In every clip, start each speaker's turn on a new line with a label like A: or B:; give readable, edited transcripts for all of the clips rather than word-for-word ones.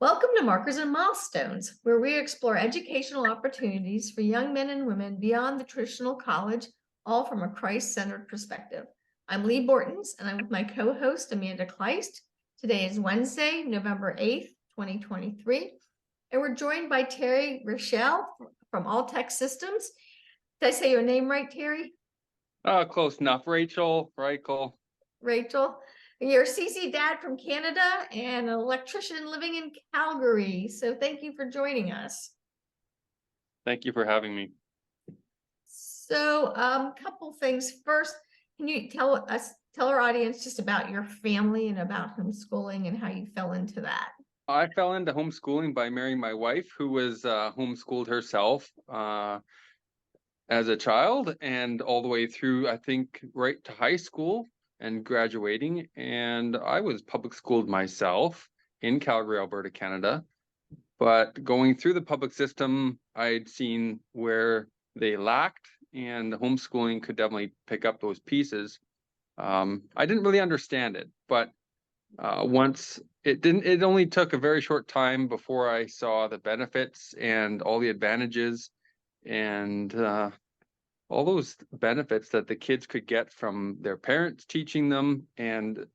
A: Welcome to Markers and Milestones, where we explore educational opportunities for young men and women beyond the traditional college, all from a Christ-centered perspective. I'm Lee Bortons, and I'm with my co-host, Amanda Kleist. Today is Wednesday, November 8th, 2023, and we're joined by Terry Reichel from All Tech Systems. Did I say your name right, Terry?
B: Close enough. Reichel.
A: Rachel. You're CC dad from Canada and an electrician living in Calgary. So thank you for joining us.
B: Thank you for having me.
A: So couple things. First, can you tell our audience just about your family and about homeschooling and how you fell into that?
B: I fell into homeschooling by marrying my wife, who was homeschooled herself as a child and all the way through, I think, right to high school and graduating. And I was public schooled myself in Calgary, Alberta, Canada. But going through the public system, I'd seen where they lacked, and the homeschooling could definitely pick up those pieces. I didn't really understand it, but once it only took a very short time before I saw the benefits and all the advantages and all those benefits that the kids could get from their parents teaching them. And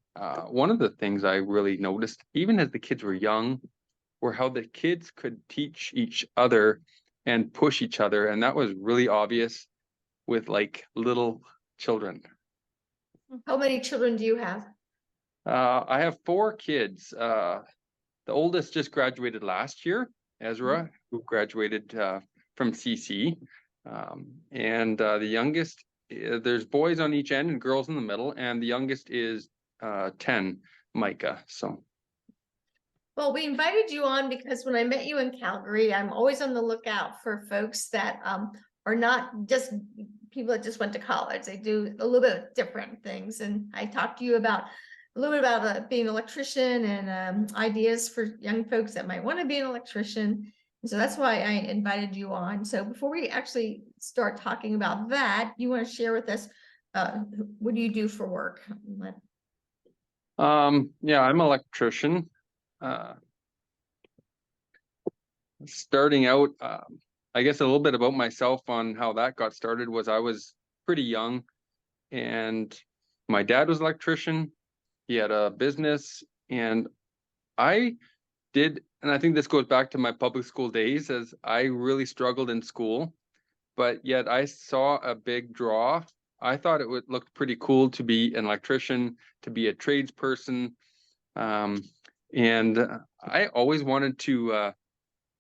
B: one of the things I really noticed, even as the kids were young, were how the kids could teach each other and push each other. And that was really obvious with like little children.
A: How many children do you have?
B: I have 4 kids. The oldest just graduated last year, Ezra, who graduated from CC. And the youngest, there's boys on each end and girls in the middle, and the youngest is 10, Micah. So.
A: Well, we invited you on because when I met you in Calgary, I'm always on the lookout for folks that are not just people that just went to college. They do a little bit of different things. And I talked to you about a little bit about being an electrician and ideas for young folks that might want to be an electrician. And so that's why I invited you on. So before we actually start talking about that, you want to share with us what do you do for work?
B: Yeah, I'm an electrician. Starting out, I guess a little bit about myself on how that got started was I was pretty young, and my dad was an electrician. He had a business, and I did, and I think this goes back to my public school days, as I really struggled in school, but yet I saw a big draw. I thought it would look pretty cool to be an electrician, to be a tradesperson, and I always wanted to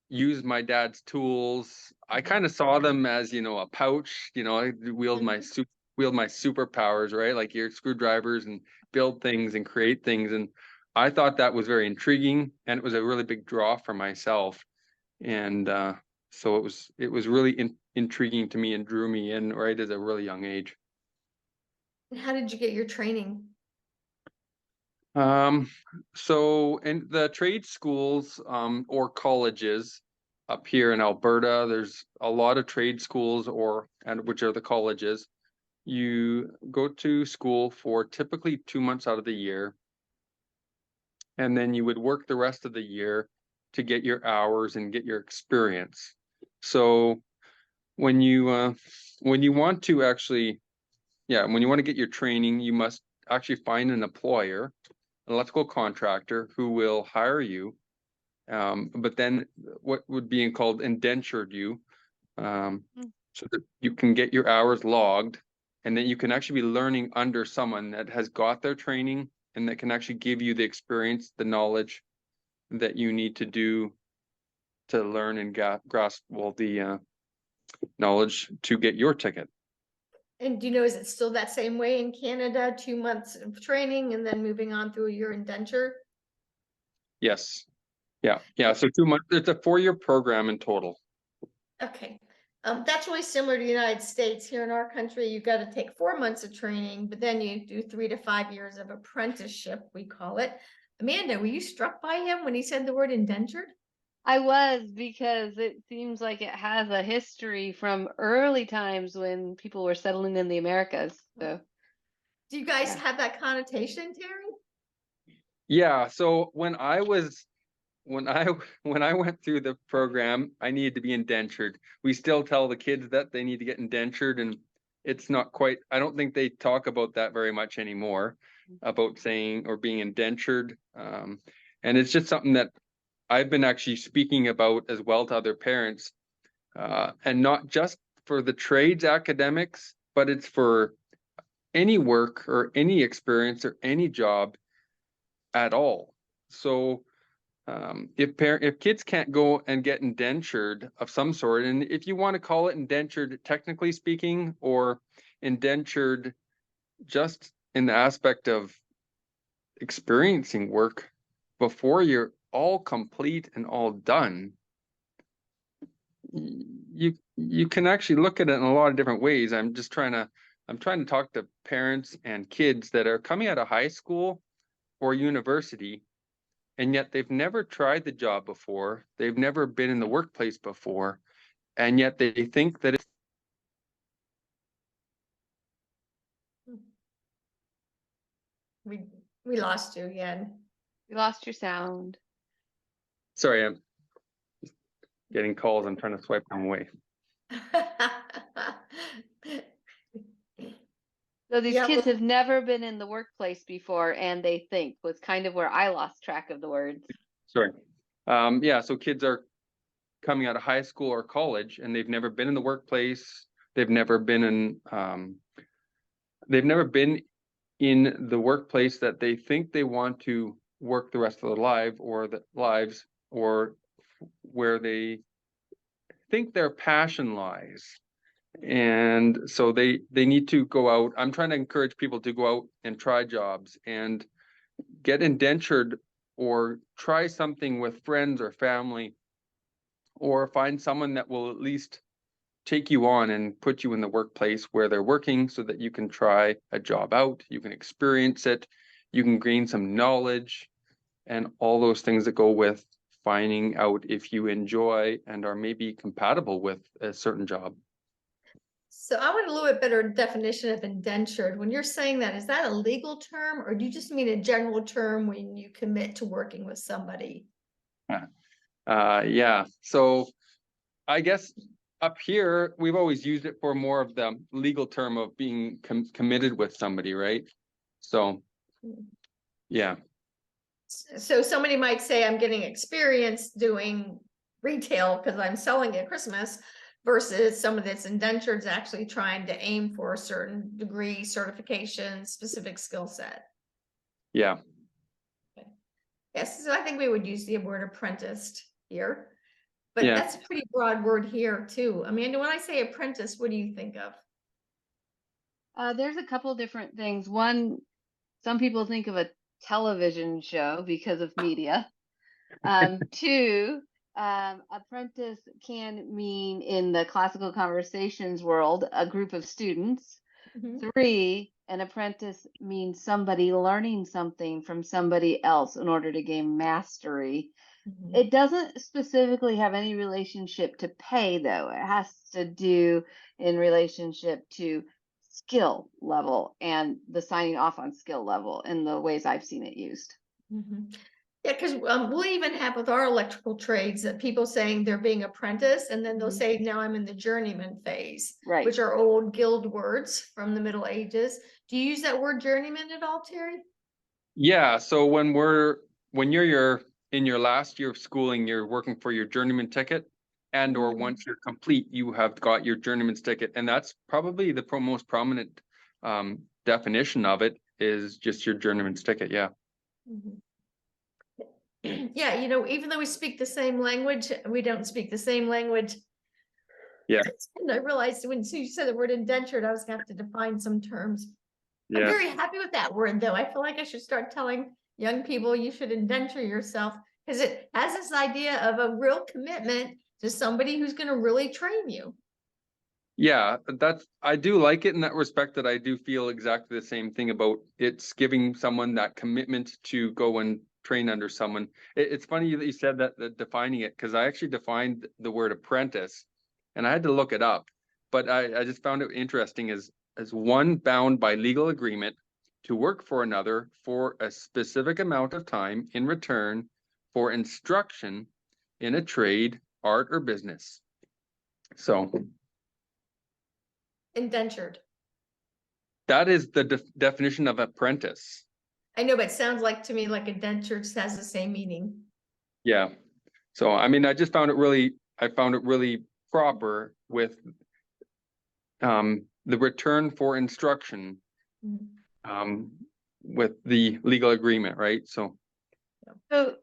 B: use my dad's tools. I kind of saw them as, a pouch, I wield my superpowers, right? Like your screwdrivers and build things and create things. And I thought that was very intriguing, and it was a really big draw for myself. And so it was really intriguing to me and drew me in right at a really young age.
A: How did you get your training?
B: So in the trade schools or colleges up here in Alberta, there's a lot of trade schools which are the colleges. You go to school for typically 2 months out of the year, and then you would work the rest of the year to get your hours and get your experience. So when you want to actually, when you want to get your training, you must actually find an employer, an electrical contractor who will hire you, but then what would be called indentured you, so that you can get your hours logged, and then you can actually be learning under someone that has got their training and that can actually give you the experience, the knowledge that you need to do to learn and grasp all the knowledge to get your ticket.
A: And do you know, is it still that same way in Canada, 2 months of training and then moving on through your indenture?
B: Yes. Yeah. So 2 months, it's a 4-year program in total.
A: Okay. That's really similar to the United States. Here in our country, you've got to take 4 months of training, but then you do 3 to 5 years of apprenticeship, we call it. Amanda, were you struck by him when he said the word indentured?
C: I was, because it seems like it has a history from early times when people were settling in the Americas. So,
A: do you guys have that connotation, Terry?
B: Yeah. So when I was when I when I went through the program, I needed to be indentured. We still tell the kids that they need to get indentured, and it's not quite, I don't think they talk about that very much anymore, about saying or being indentured. And it's just something that I've been actually speaking about as well to other parents, and not just for the trades academics, but it's for any work or any experience or any job at all. So if kids can't go and get indentured of some sort, and if you want to call it indentured technically speaking, or indentured just in the aspect of experiencing work before you're all complete and all done, you can actually look at it in a lot of different ways. I'm trying to talk to parents and kids that are coming out of high school or university, and yet they've never tried the job before, they've never been in the workplace before, and yet they think that it's
A: We lost you again.
C: You lost your sound.
B: sorry, I'm getting calls, I'm trying to swipe them away.
C: So these
A: Yeah,
C: kids
A: well-
C: have never been in the workplace before, and they think was kind of where I lost track of the words.
B: Sorry. Yeah, so kids are coming out of high school or college and they've never been in the workplace, they've never been in the workplace that they think they want to work the rest of their lives, or where they think their passion lies. And so they need to go out. I'm trying to encourage people to go out and try jobs and get indentured, or try something with friends or family, or find someone that will at least take you on and put you in the workplace where they're working, so that you can try a job out, you can experience it, you can gain some knowledge, and all those things that go with finding out if you enjoy and are maybe compatible with a certain job.
A: So I want a little bit better definition of indentured. When you're saying that, is that a legal term, or do you just mean a general term when you commit to working with somebody?
B: Yeah, so I guess up here, we've always used it for more of the legal term of being committed with somebody, right? So, yeah,
A: So somebody might say, I'm getting experience doing retail because I'm selling at Christmas, versus someone that's indentured is actually trying to aim for a certain degree, certification, specific skill set.
B: yeah,
A: Yes, so I think we would use the word apprenticed here. But
B: Yeah.
A: that's a pretty broad word here too. Amanda, when I say apprentice, what do you think of?
C: There's a couple different things. One, some people think of a television show because of media. Two, apprentice can mean in the classical conversations world, a group of students.
A: Mhm.
C: Three, an apprentice means somebody learning something from somebody else in order to gain mastery.
A: Mhm.
C: It doesn't specifically have any relationship to pay, though. It has to do in relationship to skill level and the signing off on skill level in the ways I've seen it used.
A: Mhm. Yeah, because we'll even have with our electrical trades that people saying they're being apprenticed, and then they'll
C: Mhm.
A: say, now I'm in the journeyman phase,
C: Right.
A: which are old guild words from the Middle Ages. Do you use that word journeyman at all, Terry?
B: yeah. So when you're in your last year of schooling, you're working for your journeyman ticket, and or
A: Mhm.
B: once you're complete, you have got your journeyman's ticket, and that's probably the most prominent definition of it, is just your journeyman's ticket. Yeah.
A: Mhm. Yeah, even though we speak the same language, we don't speak the same language.
B: Yeah.
A: And I realized when you said the word indentured, I was gonna have to define some terms. I'm
B: Yeah.
A: very happy with that word, though. I feel like I should start telling young people you should indenture yourself, because it has this idea of a real commitment to somebody who's gonna really train you.
B: Yeah, I do like it in that respect, that I do feel exactly the same thing about it's giving someone that commitment to go and train under someone. It's funny that you said that defining it, because I actually defined the word apprentice and I had to look it up, but I just found it interesting as one bound by legal agreement to work for another for a specific amount of time in return for instruction in a trade, art, or business. So
A: Indentured.
B: that is the definition of apprentice.
A: I know, but it sounds like to me like indentured has the same meaning.
B: Yeah. So, I mean, I found it really proper with the return for instruction
A: Mhm.
B: with the legal agreement, right? So,
C: So,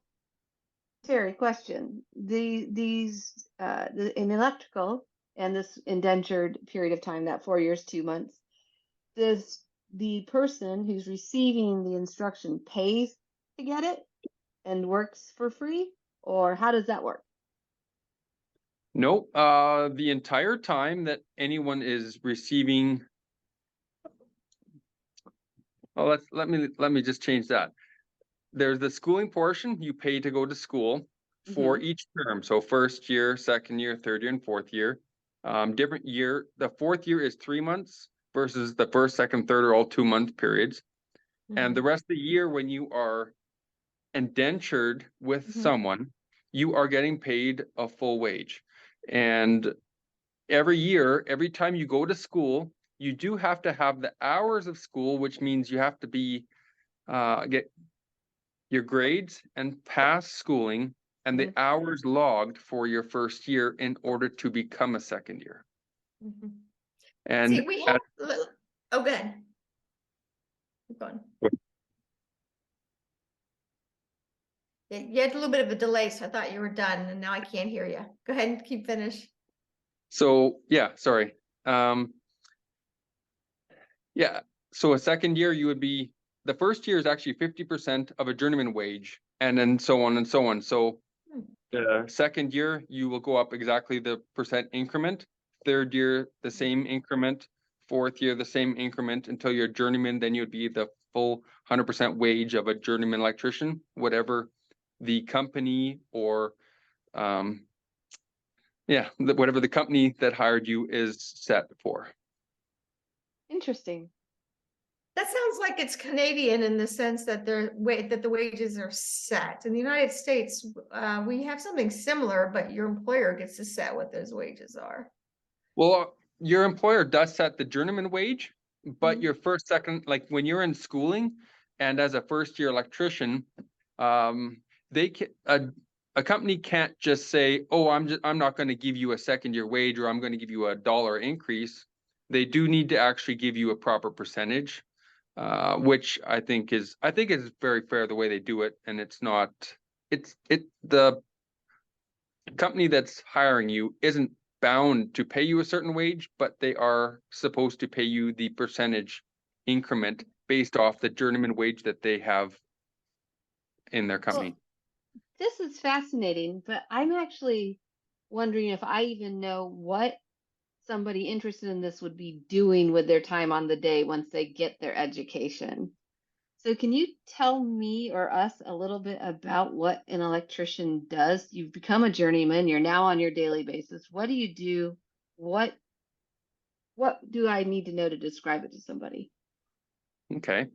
C: Terry, question: in electrical and this indentured period of time, that 4 years, 2 months, does the person who's receiving the instruction pays to get it and works for free, or how does that work?
B: no, the entire time that anyone is receiving, oh, let me just change that. There's the schooling portion, you pay to go to school for each term. So first year, second year, third year, and fourth year. Different year. The fourth year is 3 months versus the first, second, third are all 2 month periods. And the rest of the year, when you are indentured with someone, you are getting paid a full wage. And every year, every time you go to school, you do have to have the hours of school, which means you have to be get your grades and pass schooling and the hours logged for your first year in order to become a second year.
A: See,
B: And
A: we have, oh, good. Keep going. You had a little bit of a delay, so I thought you were done, and now I can't hear you. Go ahead and keep finish.
B: so, yeah, sorry. Yeah, so a second year, you would be, the first year is actually 50% of a journeyman wage, and then so on and so on. So the second year, you will go up exactly the percent increment. Third year, the same increment. Fourth year, the same increment until you're a journeyman. Then you'd be the full 100% wage of a journeyman electrician, whatever the company or, whatever the company that hired you is set for.
C: Interesting.
A: That sounds like it's Canadian in the sense that the wages are set. In the United States, we have something similar, but your employer gets to set what those wages are.
B: Well, your employer does set the journeyman wage, but your first, second, like when you're in schooling and as a first year electrician, they can, a company can't just say, oh, I'm not going to give you a second year wage or I'm going to give you $1 increase. They do need to actually give you a proper percentage, which I think is very fair the way they do it. And the company that's hiring you isn't bound to pay you a certain wage, but they are supposed to pay you the percentage increment based off the journeyman wage that they have in their company.
C: Well, this is fascinating, but I'm actually wondering if I even know what somebody interested in this would be doing with their time on the day once they get their education. So can you tell me or us a little bit about what an electrician does? You've become a journeyman, you're now on your daily basis. What do you do? What do I need to know to describe it to somebody?
B: Okay.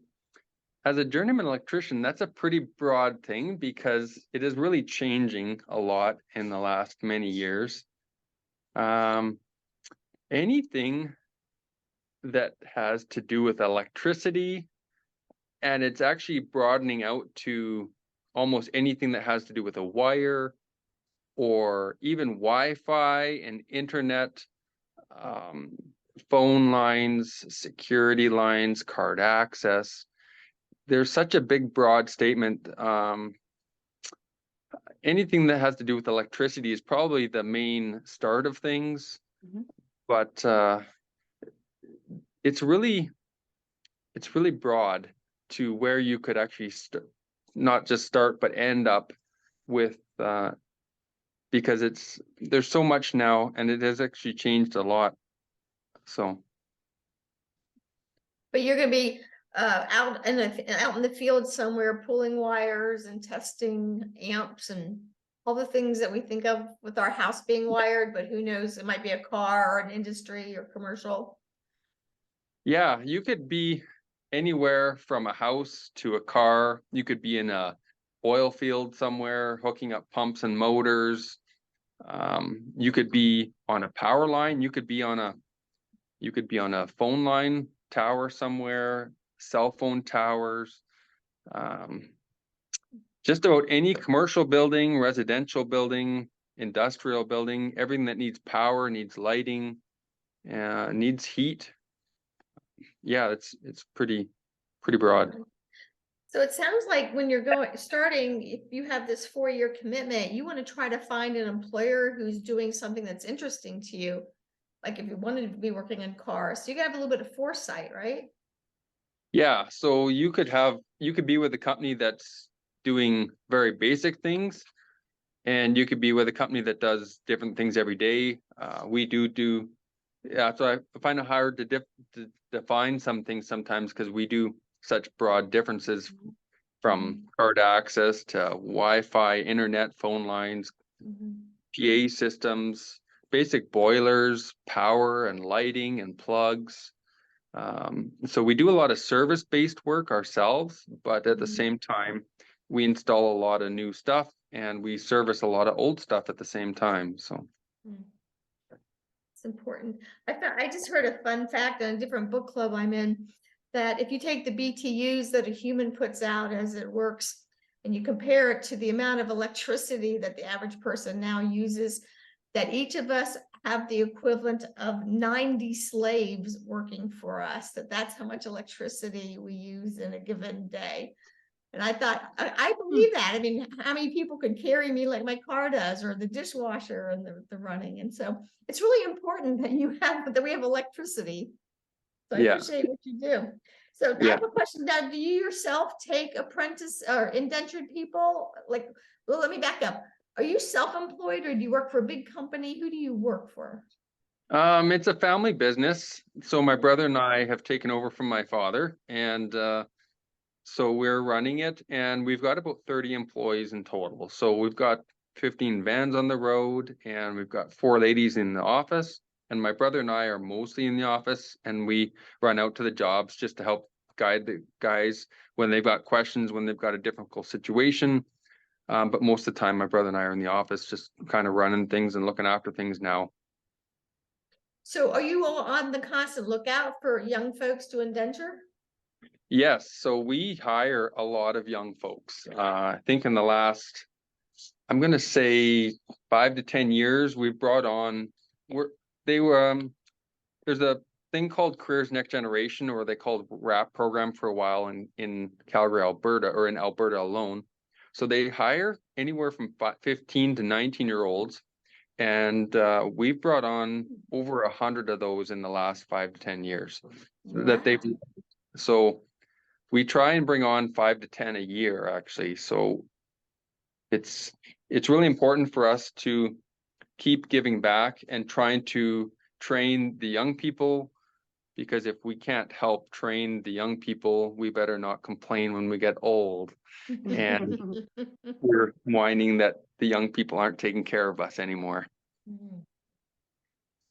B: As a journeyman electrician, that's a pretty broad thing because it is really changing a lot in the last many years. Anything that has to do with electricity, and it's actually broadening out to almost anything that has to do with a wire or even Wi-Fi and internet, phone lines, security lines, card access. There's such a big, broad statement. Anything that has to do with electricity is probably the main start of things, but it's really broad to where you could actually not just start, but end up with, because there's so much now and it has actually changed a lot. So.
A: But you're gonna be out in the field somewhere pulling wires and testing amps and all the things that we think of with our house being wired, but who knows, it might be a car or an industry or commercial.
B: Yeah, you could be anywhere from a house to a car. You could be in a oil field somewhere, hooking up pumps and motors. You could be on a power line, you could be on a phone line tower somewhere, cell phone towers. Just about any commercial building, residential building, industrial building, everything that needs power, needs lighting, needs heat. Yeah, it's pretty broad.
A: So it sounds like when you're starting, if you have this 4-year commitment, you want to try to find an employer who's doing something that's interesting to you. Like if you wanted to be working in cars, so you gotta have a little bit of foresight, right?
B: Yeah, so you could be with a company that's doing very basic things, and you could be with a company that does different things every day. We do. Yeah, so I find it hard to define some things sometimes because we do such broad differences from card access to Wi-Fi, internet, phone lines, PA systems, basic boilers, power and lighting and plugs. So we do a lot of service-based work ourselves, but at the same time, we install a lot of new stuff and we service a lot of old stuff at the same time. So
A: it's important. I just heard a fun fact on a different book club I'm in, that if you take the BTUs that a human puts out as it works and you compare it to the amount of electricity that the average person now uses, that each of us have the equivalent of 90 slaves working for us, that's how much electricity we use in a given day. And I thought, I believe that. I mean, how many people could carry me like my car does, or the dishwasher and the running? And so it's really important that we have electricity. So I
B: yeah,
A: appreciate what you do. So I have a question now. Do you yourself take apprentice or indentured people? Like, well, let me back up. Are you self-employed or do you work for a big company? Who do you work for?
B: it's a family business. So my brother and I have taken over from my father, and so we're running it, and we've got about 30 employees in total. So we've got 15 vans on the road, and we've got 4 ladies in the office. And my brother and I are mostly in the office, and we run out to the jobs just to help guide the guys when they've got questions, when they've got a difficult situation. But most of the time, my brother and I are in the office, just kind of running things and looking after things now.
A: So are you all on the constant lookout for young folks to indenture?
B: Yes, so we hire a lot of young folks. I think in the last, I'm going to say 5 to 10 years, we've brought on, there's a thing called Careers Next Generation, or they called RAP program for a while in Calgary, Alberta, or in Alberta alone. So they hire anywhere from 15 to 19-year-olds. And we've brought on over 100 of those in the last 5 to 10 years so we try and bring on 5 to 10 a year, actually. So it's really important for us to keep giving back and trying to train the young people, because if we can't help train the young people, we better not complain when we get old and we're whining that the young people aren't taking care of us anymore.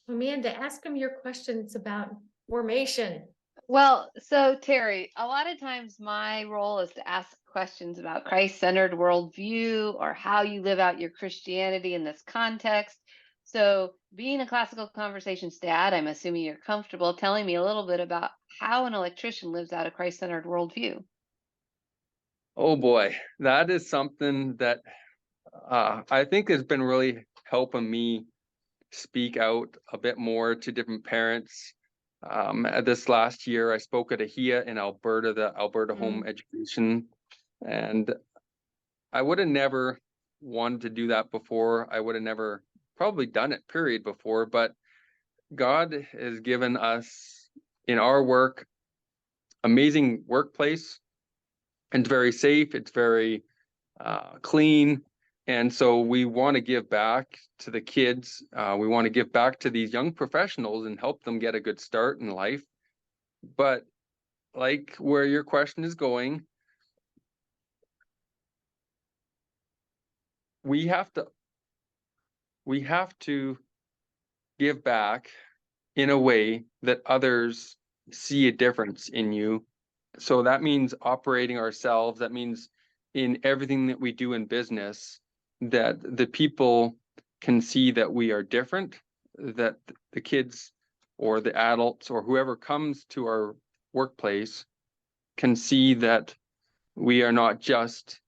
A: Amanda, ask them your questions about formation.
C: Well, so Terry, a lot of times my role is to ask questions about Christ-centered worldview or how you live out your Christianity in this context. So being a classical conversations dad, I'm assuming you're comfortable telling me a little bit about how an electrician lives out a Christ-centered worldview.
B: Oh boy, that is something that I think has been really helping me speak out a bit more to different parents. This last year, I spoke at AHIA in Alberta, the Alberta Home Education, and I would have never wanted to do that before. I would have never probably done it, period, before, but God has given us in our work amazing workplace. It's very safe, it's very clean. And so we want to give back to the kids. We want to give back to these young professionals and help them get a good start in life. But like where your question is going, we have to give back in a way that others see a difference in you. So that means operating ourselves. That means in everything that we do in business, that the people can see that we are different, that the kids or the adults or whoever comes to our workplace can see that we are not just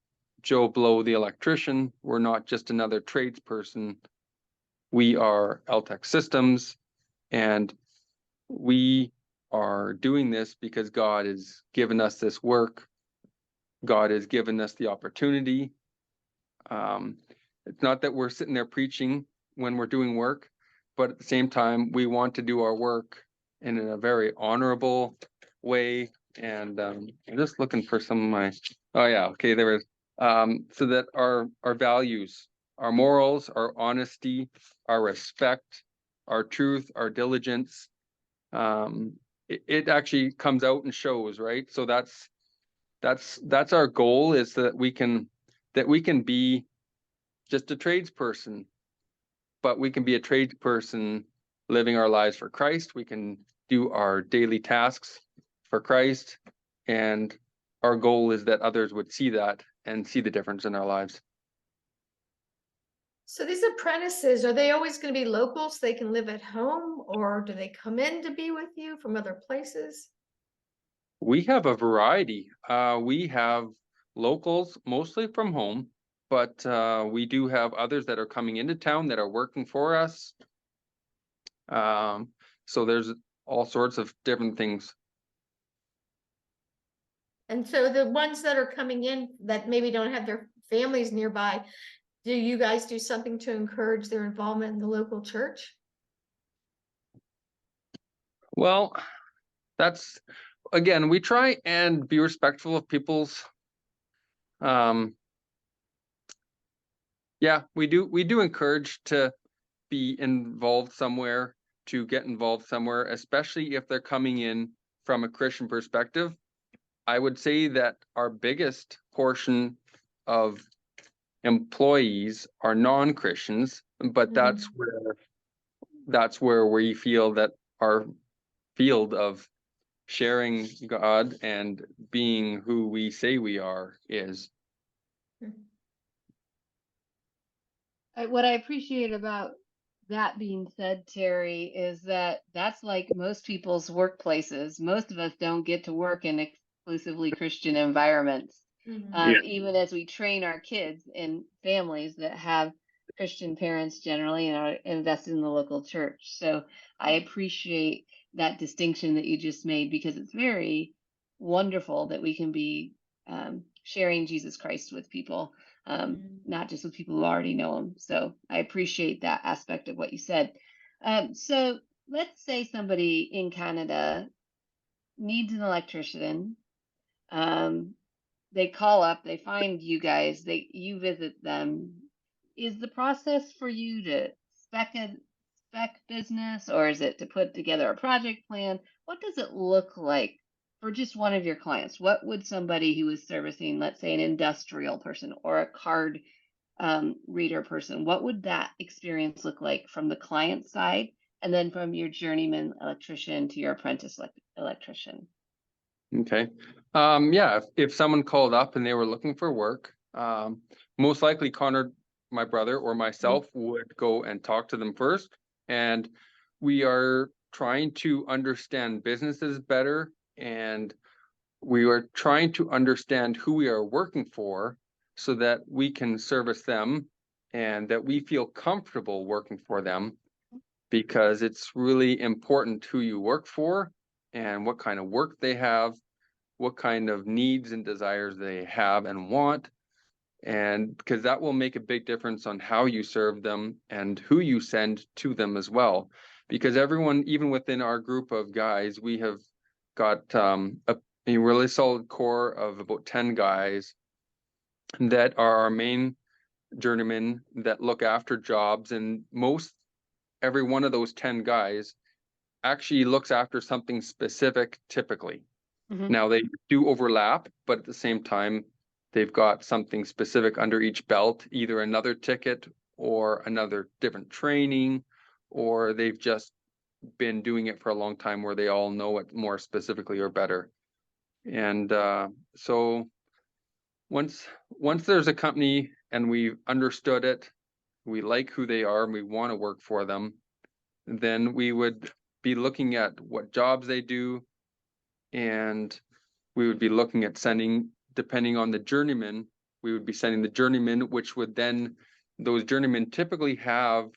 B: Joe Blow the electrician, we're not just another tradesperson, we are LTech Systems, and we are doing this because God has given us this work. God has given us the opportunity. It's not that we're sitting there preaching when we're doing work, but at the same time, we want to do our work in a very honorable way. And I'm just looking for some of my, oh yeah, okay, there is. So that our values, our morals, our honesty, our respect, our truth, our diligence, it actually comes out and shows, right? So that's our goal, is that we can be just a tradesperson, but we can be a tradesperson living our lives for Christ. We can do our daily tasks for Christ, and our goal is that others would see that and see the difference in our lives.
A: So these apprentices, are they always going to be local so they can live at home, or do they come in to be with you from other places?
B: We have a variety. We have locals, mostly from home, but we do have others that are coming into town that are working for us. So there's all sorts of different things.
A: And so the ones that are coming in that maybe don't have their families nearby, do you guys do something to encourage their involvement in the local church?
B: Well, that's, again, we try and be respectful of people's, yeah, we do encourage to be involved somewhere, to get involved somewhere, especially if they're coming in from a Christian perspective. I would say that our biggest portion of employees are non-Christians, but that's where we feel that our field of sharing God and being who we say we are is.
C: What I appreciate about that being said, Terry, is that that's like most people's workplaces. Most of us don't get to work in exclusively Christian environments.
A: Mhm.
C: Even as we train our kids in families that have Christian parents generally and are invested in the local church. So I appreciate that distinction that you just made, because it's very wonderful that we can be sharing Jesus Christ with people, not just with people who already know him. So I appreciate that aspect of what you said. So let's say somebody in Canada needs an electrician. They call up, they find you guys, you visit them. Is the process for you to spec business, or is it to put together a project plan? What does it look like for just one of your clients? What would somebody who is servicing, let's say, an industrial person or a card reader person, what would that experience look like from the client side, and then from your journeyman electrician to your apprentice electrician?
B: Okay. Yeah, if someone called up and they were looking for work, most likely Connor, my brother, or myself would go and talk to them first. And we are trying to understand businesses better, and we are trying to understand who we are working for so that we can service them and that we feel comfortable working for them, because it's really important who you work for and what kind of work they have, what kind of needs and desires they have and want. And because that will make a big difference on how you serve them and who you send to them as well. Because everyone, even within our group of guys, we have got a really solid core of about 10 guys that are our main journeymen that look after jobs. And every one of those 10 guys actually looks after something specific typically. Now they do overlap, but at the same time, they've got something specific under each belt, either another ticket or another different training, or they've just been doing it for a long time where they all know it more specifically or better. And so once there's a company and we've understood it, we like who they are and we want to work for them, then we would be looking at what jobs they do, and we would be looking at sending, depending on the journeyman, we would be sending the journeyman, which would then, those journeymen typically have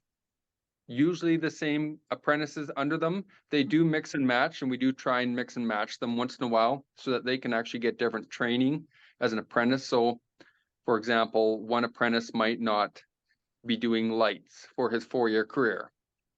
B: usually the same apprentices under them. They do mix and match, and we do try and mix and match them once in a while so that they can actually get different training as an apprentice. So, for example, one apprentice might not be doing lights for his 4-year career.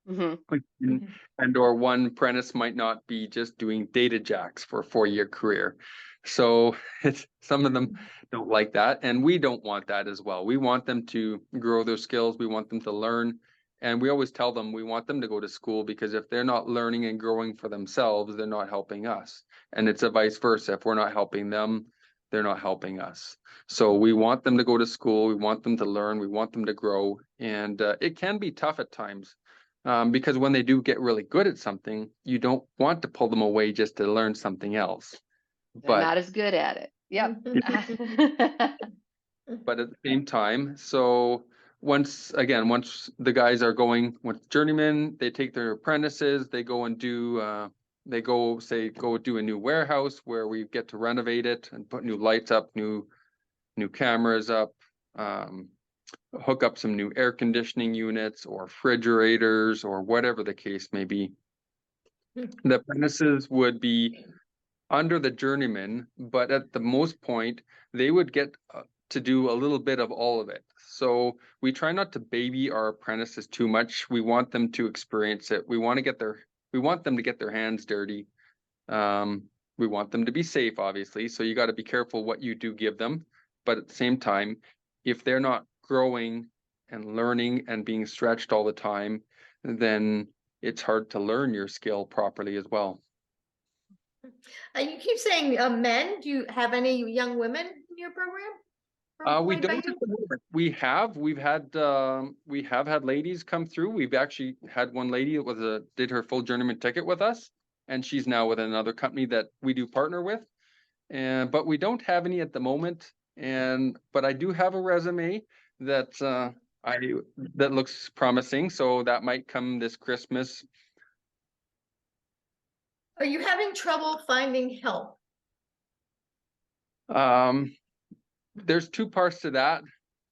B: And or one apprentice might not be just doing data jacks for a 4-year career. So it's, some of them don't like that, and we don't want that as well. We want them to grow their skills. We want them to learn, and we always tell them we want them to go to school, because if they're not learning and growing for themselves, they're not helping us. And it's a vice versa. If we're not helping them, they're not helping us. So we want them to go to school. We want them to learn. We want them to grow, and it can be tough at times. Because when they do get really good at something, you don't want to pull them away just to learn something else.
C: They're
B: But
C: not as good at it. Yep.
B: but at the same time, so once the guys are going with journeymen, they take their apprentices, they go and do go do a new warehouse where we get to renovate it and put new lights up, new cameras up, hook up some new air conditioning units or refrigerators or whatever the case may be. The apprentices would be under the journeyman, but at the most point, they would get to do a little bit of all of it. So we try not to baby our apprentices too much. We want them to experience it. We want them to get their hands dirty. We want them to be safe, obviously. So you got to be careful what you do give them. But at the same time, if they're not growing and learning and being stretched all the time, then it's hard to learn your skill properly as well.
A: You keep saying men. Do you have any young women in your program?
B: We
A: Employed by
B: don't
A: you?
B: at the moment. We have had ladies come through. We've actually had one lady that did her full journeyman ticket with us, and she's now with another company that we do partner with. But we don't have any at the moment. But I do have a resume that that looks promising, so that might come this Christmas.
A: Are you having trouble finding help?
B: There's two parts to that.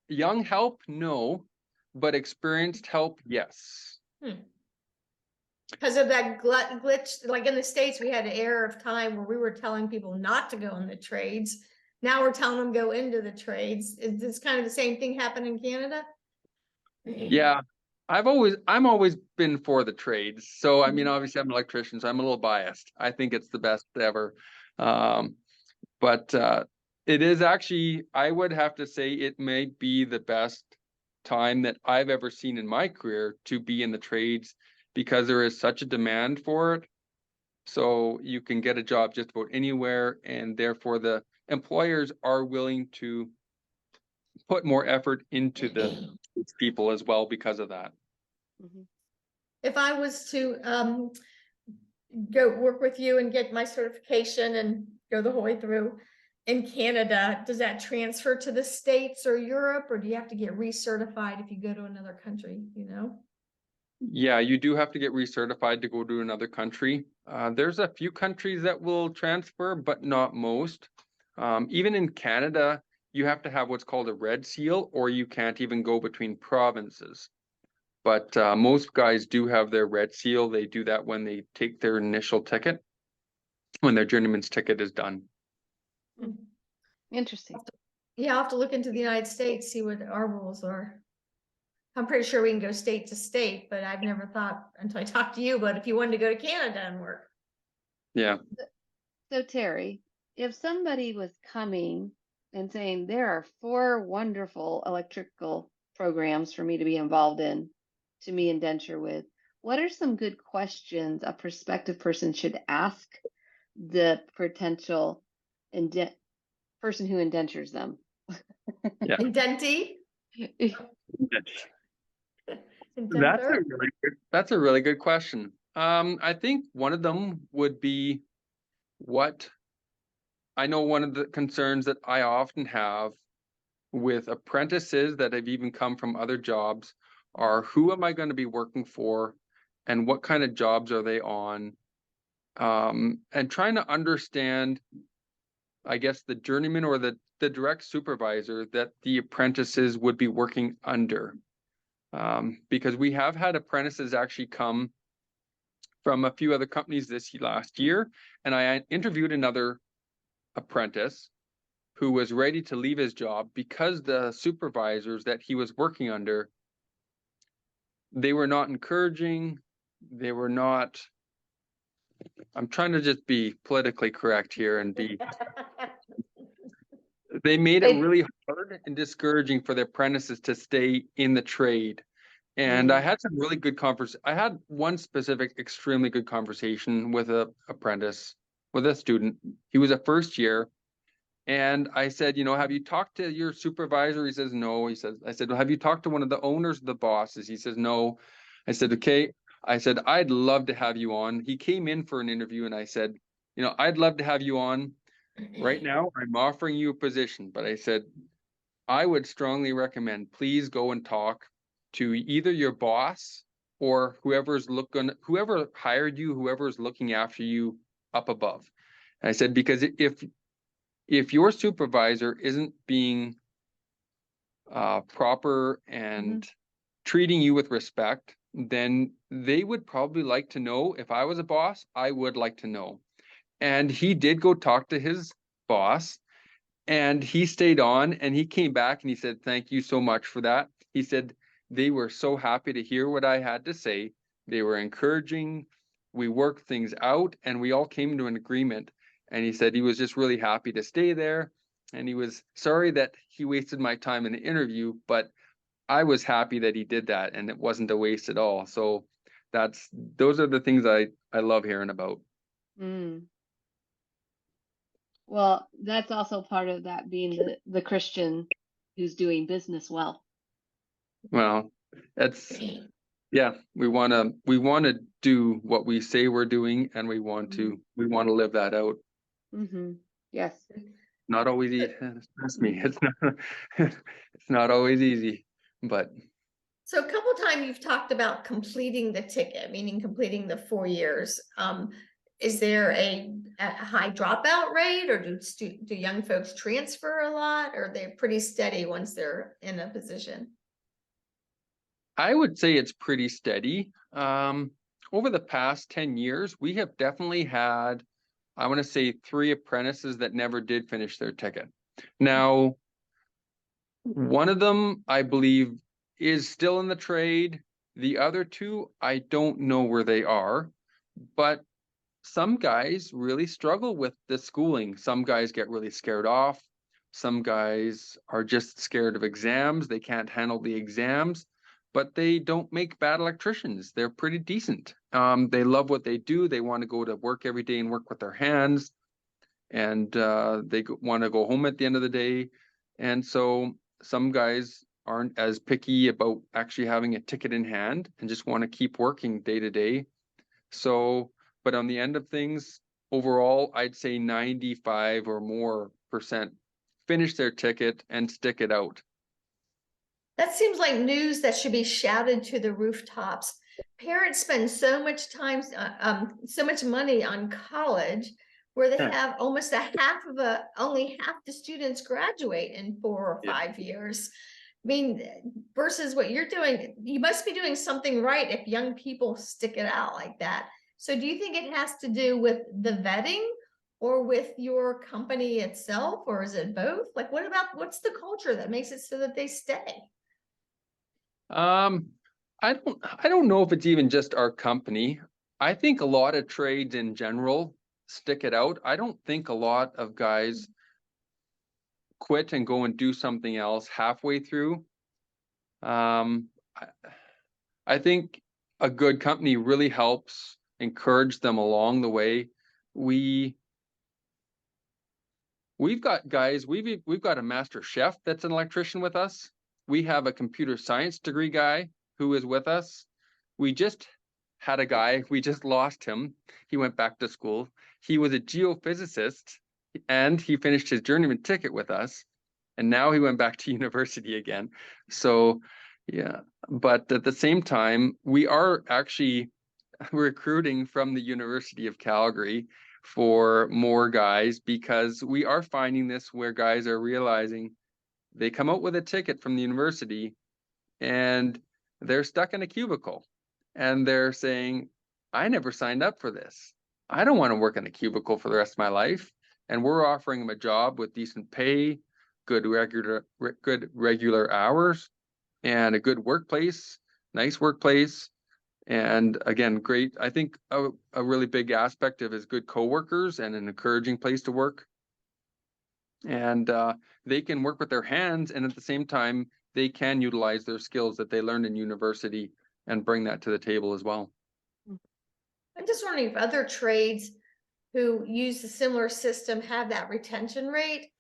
B: Young help, no, but experienced help, yes.
A: Because of that glitch, like in the States, we had an era of time where we were telling people not to go in the trades. Now we're telling them go into the trades. Is this kind of the same thing happen in Canada?
B: Yeah, I'm always been for the trades. So I mean, obviously I'm an electrician, so I'm a little biased. I think it's the best ever. But it is actually, I would have to say it may be the best time that I've ever seen in my career to be in the trades, because there is such a demand for it. So you can get a job just about anywhere, and therefore the employers are willing to put more effort into the people as well because of that.
A: If I was to go work with you and get my certification and go the whole way through in Canada, does that transfer to the States or Europe, or do you have to get recertified if you go to another country, you know?
B: Yeah, you do have to get recertified to go to another country. There's a few countries that will transfer, but not most. Even in Canada, you have to have what's called a red seal, or you can't even go between provinces. But most guys do have their red seal. They do that when they take their initial ticket, when their journeyman's ticket is done.
C: Interesting.
A: Yeah, I'll have to look into the United States, see what our rules are. I'm pretty sure we can go state to state, but I've never thought until I talked to you, but if you wanted to go to Canada and work.
B: Yeah.
C: So Terry, if somebody was coming and saying there are 4 wonderful electrical programs for me to be involved in, to me indenture with, what are some good questions a prospective person should ask the potential person who indentures them?
B: Yeah.
A: Indentee?
B: That's a really good question. I think one of them would be, what I know one of the concerns that I often have with apprentices that have even come from other jobs are, who am I going to be working for and what kind of jobs are they on? And trying to understand, I guess, the journeyman or the direct supervisor that the apprentices would be working under. Because we have had apprentices actually come from a few other companies last year, and I interviewed another apprentice who was ready to leave his job because the supervisors that he was working under, they were not encouraging, they were not, I'm trying to just be politically correct here and be, they made it really hard and discouraging for the apprentices to stay in the trade. And I had some really good I had one specific extremely good conversation with a apprentice, with a student. He was a first year. And I said, you know, have you talked to your supervisor? He says, no. He says, I said, well, have you talked to one of the owners, the bosses? He says, no. I said, okay. I said, I'd love to have you on. He came in for an interview and I said, you know, I'd love to have you on. Right now, I'm offering you a position. But I said, I would strongly recommend, please go and talk to either your boss or whoever hired you, whoever's looking after you up above. And I said, because if your supervisor isn't being proper and treating you with respect, then they would probably like to know. If I was a boss, I would like to know. And he did go talk to his boss, and he stayed on, and he came back and he said, thank you so much for that. He said they were so happy to hear what I had to say. They were encouraging. We worked things out and we all came to an agreement. And he said he was just really happy to stay there. And he was sorry that he wasted my time in the interview, but I was happy that he did that and it wasn't a waste at all. So those are the things I love hearing about.
C: Mm. Well, that's also part of that being the Christian who's doing business well.
B: Well, yeah, we want to do what we say we're doing, and we want to live that out.
C: Yes.
B: Not always easy. Trust me, it's not always easy, but.
A: So a couple times you've talked about completing the ticket, meaning completing the 4 years. Is there a high dropout rate, or do young folks transfer a lot, or they're pretty steady once they're in a position?
B: I would say it's pretty steady. Over the past 10 years, we have definitely had, I want to say, 3 apprentices that never did finish their ticket. Now, one of them, I believe, is still in the trade. The other 2, I don't know where they are, but some guys really struggle with the schooling. Some guys get really scared off. Some guys are just scared of exams. They can't handle the exams, but they don't make bad electricians. They're pretty decent. They love what they do. They want to go to work every day and work with their hands. And they want to go home at the end of the day. And so some guys aren't as picky about actually having a ticket in hand and just want to keep working day to day. So, but on the end of things, overall, I'd say 95 or more % finish their ticket and stick it out.
A: That seems like news that should be shouted to the rooftops. Parents spend so much time, so much money on college, where they have almost only half the students graduate in 4 or 5 years. I mean, versus what you're doing, you must be doing something right if young people stick it out like that. So do you think it has to do with the vetting or with your company itself, or is it both? Like, what's the culture that makes it so that they stay?
B: I don't know if it's even just our company. I think a lot of trades in general stick it out. I don't think a lot of guys quit and go and do something else halfway through. I think a good company really helps encourage them along the way. We've got guys, we've got a master chef that's an electrician with us. We have a computer science degree guy who is with us. We just had a guy, we just lost him. He went back to school. He was a geophysicist and he finished his journeyman ticket with us, and now he went back to university again. So yeah, but at the same time, we are actually recruiting from the University of Calgary for more guys, because we are finding this where guys are realizing they come out with a ticket from the university and they're stuck in a cubicle and they're saying, I never signed up for this. I don't want to work in a cubicle for the rest of my life. And we're offering them a job with decent pay, good regular hours, and a good workplace, nice workplace. And again, great. I think a really big aspect of is good coworkers and an encouraging place to work. And they can work with their hands, and at the same time, they can utilize their skills that they learned in university and bring that to the table as well.
A: I'm just wondering if other trades who use a similar system have that retention rate,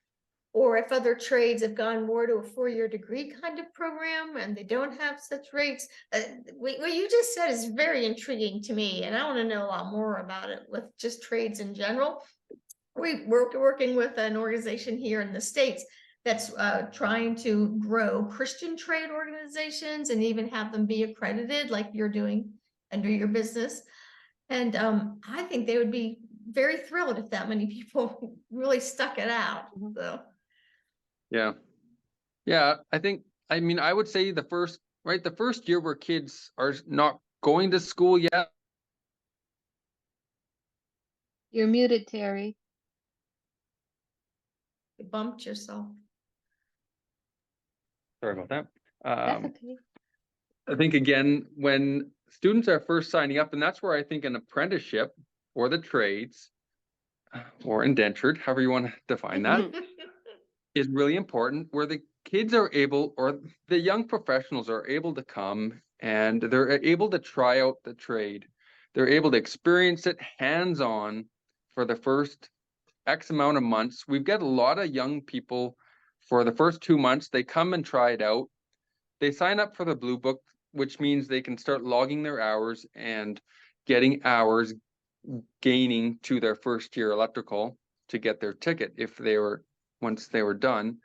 A: or if other trades have gone more to a 4-year degree kind of program and they don't have such rates. What you just said is very intriguing to me, and I want to know a lot more about it with just trades in general. We're working with an organization here in the States that's trying to grow Christian trade organizations and even have them be accredited like you're doing under your business. And I think they would be very thrilled if that many people really stuck it out. So
B: Yeah. Yeah, I mean, I would say the first year where kids are not going to school yet.
C: You're muted, Terry.
A: you bumped yourself.
B: Sorry about that.
C: That's okay.
B: I think again, when students are first signing up, and that's where I think an apprenticeship or the trades or indentured, however you want to define that, is really important, where the kids are able, or the young professionals are able to come and they're able to try out the trade. They're able to experience it hands-on for the first X amount of months. We've got a lot of young people for the first 2 months. They come and try it out. They sign up for the Blue Book, which means they can start logging their hours and getting hours gaining to their first year electrical to get their ticket once they were done.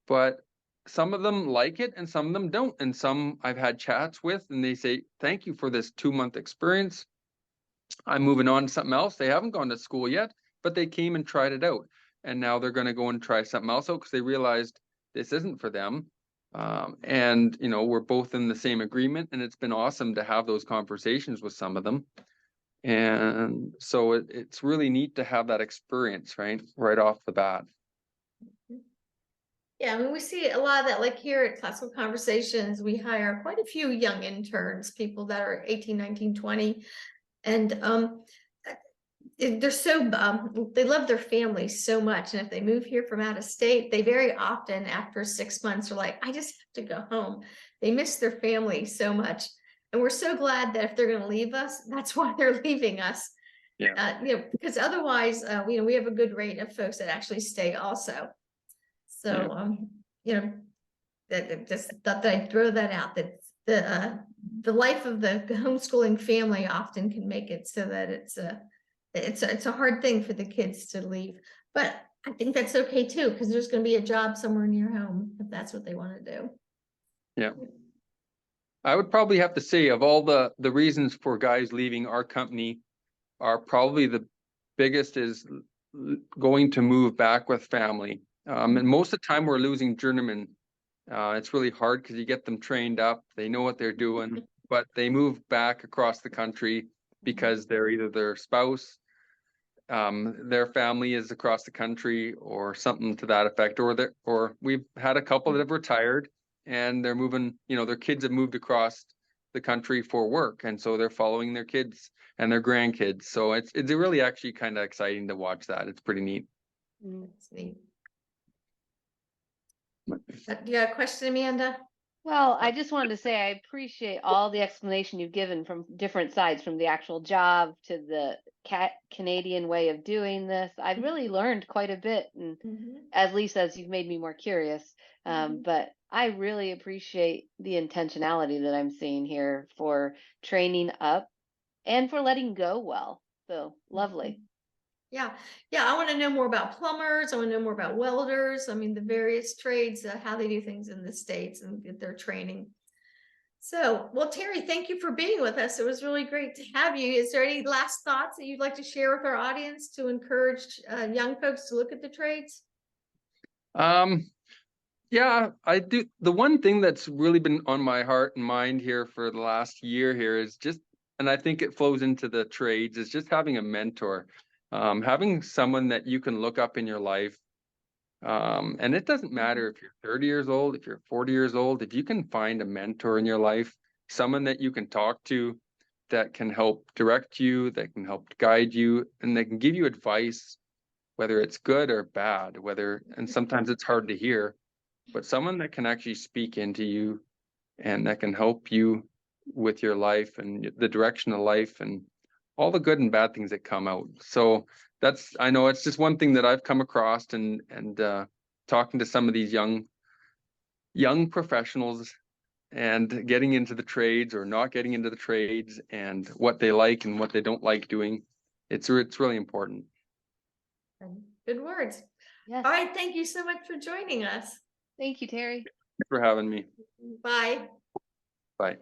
B: But some of them like it and some of them don't. And some I've had chats with and they say, thank you for this 2-month experience. I'm moving on to something else. They haven't gone to school yet, but they came and tried it out. And now they're going to go and try something else out because they realized this isn't for them. And, we're both in the same agreement, and it's been awesome to have those conversations with some of them. And so it's really neat to have that experience, right off the bat.
A: Yeah, I mean, we see a lot of that, like here at Classical Conversations, we hire quite a few young interns, people that are 18, 19, 20. And they're so, they love their families so much. And if they move here from out of state, they very often, after 6 months, are like, I just have to go home. They miss their family so much. And we're so glad that if they're going to leave us, that's why they're leaving us.
B: Yeah.
A: Because otherwise, we have a good rate of folks that actually stay also. So, just thought that I'd throw that out, that the life of the homeschooling family often can make it so that it's a hard thing for the kids to leave. But I think that's okay too, because there's going to be a job somewhere near home if that's what they want to do.
B: Yeah. I would probably have to say, of all the reasons for guys leaving our company, are probably the biggest is going to move back with family. And most of the time we're losing journeymen. It's really hard because you get them trained up, they know what they're doing, but they move back across the country because they're either their spouse, their family is across the country, or something to that effect, or we've had a couple that have retired and they're moving, their kids have moved across the country for work, and so they're following their kids and their grandkids. So it's really actually kind of exciting to watch that. It's pretty neat.
A: That's neat. Do you have a question, Amanda?
C: Well, I just wanted to say I appreciate all the explanation you've given from different sides, from the actual job to the Canadian way of doing this. I've really learned quite a bit, and at least as you've made me more curious. But I really appreciate the intentionality that I'm seeing here for training up and for letting go well. So lovely.
A: Yeah, yeah, I want to know more about plumbers. I want to know more about welders. I mean, the various trades, how they do things in the States and get their training. So, well, Terry, thank you for being with us. It was really great to have you. Is there any last thoughts that you'd like to share with our audience to encourage young folks to look at the trades?
B: Yeah, I do. The one thing that's really been on my heart and mind here for the last year here is just, and I think it flows into the trades, is just having a mentor, having someone that you can look up in your life. And it doesn't matter if you're 30 years old, if you're 40 years old, if you can find a mentor in your life, someone that you can talk to, that can help direct you, that can help guide you, and they can give you advice, whether it's good or bad, and sometimes it's hard to hear, but someone that can actually speak into you and that can help you with your life and the direction of life and all the good and bad things that come out. So I know it's just one thing that I've come across, and talking to some of these young professionals and getting into the trades or not getting into the trades and what they like and what they don't like doing. It's really important.
A: Good words.
C: Yes.
A: All right. Thank you so much for joining us.
C: Thank you, Terry.
B: Thanks for having me.
A: Bye.
B: Bye.